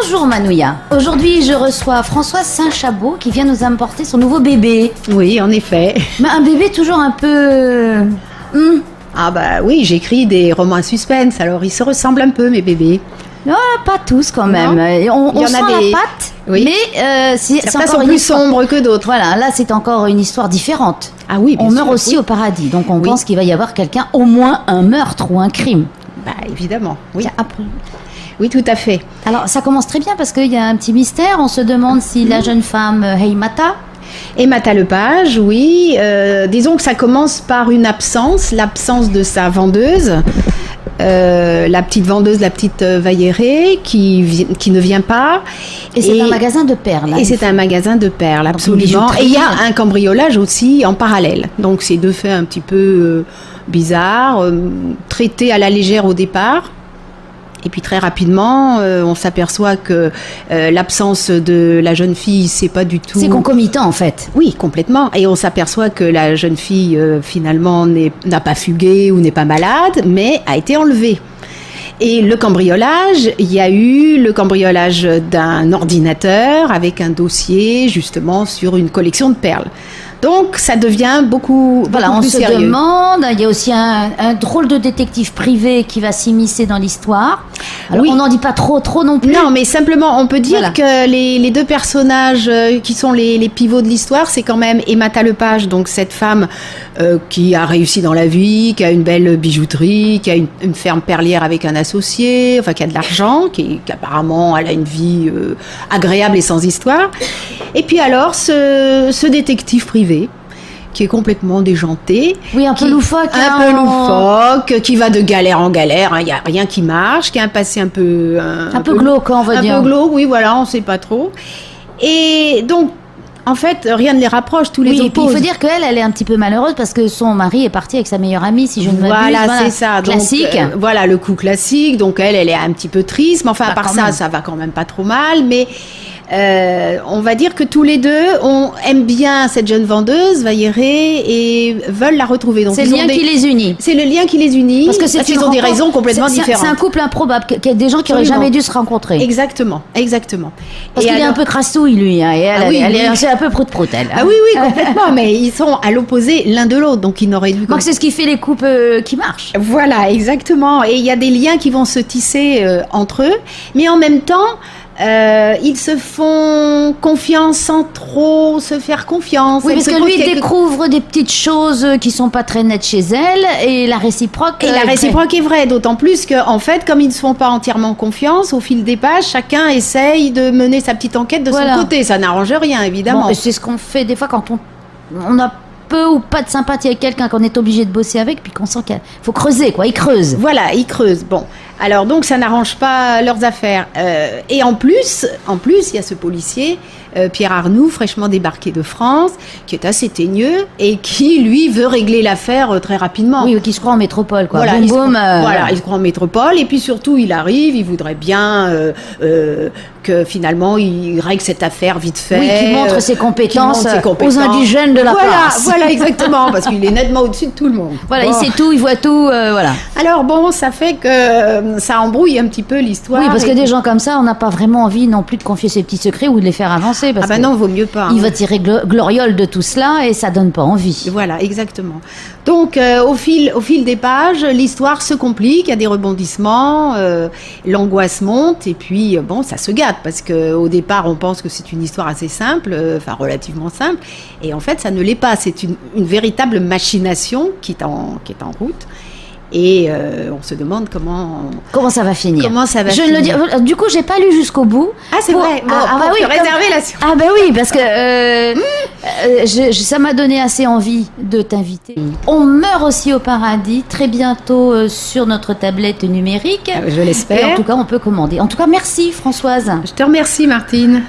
Bonjour Manouya. Aujourd'hui, je reçois Françoise Saint-Chabot qui vient nous apporter son nouveau bébé. Oui, en effet. Mais un bébé toujours un peu... Ah bah oui, j'écris des romans à suspense, alors ils se ressemblent un peu, mes bébés. Non, pas tous quand même. On sent la patte, oui. Mais c'est certains encore sont une plus histoire... sombres que d'autres. Voilà, là c'est encore une histoire différente. Ah oui, bien on sûr, meurt aussi oui. au paradis, donc on pense qu'il va y avoir quelqu'un, au moins un meurtre ou un crime. Bah évidemment, oui. Tiens, après. Oui, tout à fait. Alors ça commence très bien parce qu'il y a un petit mystère. On se demande si la jeune femme Heimata... Et Mata Lepage, oui. Disons que ça commence par une absence, l'absence de sa vendeuse. La petite vendeuse, la petite Vailléré, qui ne vient pas. Et c'est un magasin de perles. Et c'est un magasin de perles, absolument. Et il y a un cambriolage aussi en parallèle. Donc c'est deux faits un petit peu bizarres, traités à la légère au départ. Et puis très rapidement, on s'aperçoit que l'absence de la jeune fille, c'est pas du tout... C'est concomitant en fait. Oui, complètement. Et on s'aperçoit que la jeune fille, finalement, n'a pas fugué ou n'est pas malade, mais a été enlevée. Et le cambriolage, il y a eu le cambriolage d'un ordinateur avec un dossier justement sur une collection de perles. Donc ça devient beaucoup on plus se sérieux. demande, il y a aussi un drôle de détective privé qui va s'immiscer dans l'histoire. Alors Oui. on n'en dit pas trop non plus. Non, mais simplement, on peut dire Voilà. que les deux personnages qui sont les pivots de l'histoire, c'est quand même Mata Lepage, donc cette femme qui a réussi dans la vie, qui a une belle bijouterie, qui a une ferme perlière avec un associé, enfin qui a de l'argent, qui apparemment elle a une vie agréable et sans histoire. Et puis alors, ce détective privé, qui est complètement déjanté. Oui, un peu loufoque. Un peu loufoque, qui va de galère en galère, il n'y a rien qui marche, qui a un passé un peu glauque, on va dire. Un peu glauque, oui, voilà, on ne sait pas trop. Et donc, en fait, rien ne les rapproche, tous les Oui, et puis opposent. il faut dire qu'elle est un petit peu malheureuse parce que son mari est parti avec sa meilleure amie, si je ne m'abuse. Voilà, c'est ça. Classique. Donc, voilà, le coup classique. Donc, elle est un petit peu triste, mais enfin, à part ça, ça va quand même pas trop mal. Mais on va dire que tous les deux aiment bien cette jeune vendeuse, Vailléré, et veulent la retrouver. Donc, c'est le lien qui les unit. C'est le lien qui les unit. Parce qu'ils ont des raisons complètement différentes. C'est un couple improbable, qu'il y a des gens qui n'auraient jamais dû se rencontrer. Exactement. Parce qu'il est un peu crassouille, lui, hein, et elle est un peu prout-prout, elle. Ah oui, complètement, mais ils sont à l'opposé l'un de l'autre, donc ils n'auraient dû... Donc c'est ce qui fait les couples qui marchent. Voilà, exactement. Et il y a des liens qui vont se tisser entre eux, mais en même temps... ils se font confiance sans trop se faire confiance. Oui, parce que lui découvre des petites choses qui sont pas très nettes chez elle, et la réciproque. Et la réciproque est vraie, d'autant plus que, en fait, comme ils ne se font pas entièrement confiance, au fil des pages, chacun essaye de mener sa petite enquête de son côté. Ça n'arrange rien, évidemment. Bon, c'est ce qu'on fait des fois quand on a peu ou pas de sympathie avec quelqu'un, qu'on est obligé de bosser avec, puis qu'on sent qu'il faut creuser, quoi. Ils creusent. Voilà, ils creusent. Bon, alors donc ça n'arrange pas leurs affaires. Et en plus, il y a ce policier, Pierre Arnoux, fraîchement débarqué de France, qui est assez teigneux et qui, lui, veut régler l'affaire très rapidement. Oui, qui se croit en métropole, quoi. Voilà, il se croit en métropole. Et puis surtout, il arrive, il voudrait bien que finalement, il règle cette affaire vite fait. Oui, qu'il montre ses compétences aux indigènes de la place. Voilà, exactement, parce qu'il est nettement au-dessus de tout le monde. Voilà, il sait tout, il voit tout, voilà. Alors bon, ça fait que ça embrouille un petit peu l'histoire. Oui, parce que des gens comme ça, on n'a pas vraiment envie non plus de confier ses petits secrets ou de les faire avancer. Parce que non, vaut mieux pas. Il va tirer gloriole de tout cela et ça donne pas envie. Voilà, exactement. Donc, au fil des pages, l'histoire se complique, il y a des rebondissements, l'angoisse monte et puis, bon, ça se gâte parce qu'au départ, on pense que c'est une histoire assez simple, enfin relativement simple, et en fait, ça ne l'est pas. C'est une véritable machination qui est en route. Et on se demande comment ça va finir. Du coup, j'ai pas lu jusqu'au bout. Ah, c'est vrai. Bon, te réserver la surprise. Ah bah oui, parce que ça m'a donné assez envie de t'inviter. On meurt aussi au paradis très bientôt sur notre tablette numérique. Je l'espère. Et en tout cas, on peut commander. En tout cas, merci Françoise. Je te remercie Martine.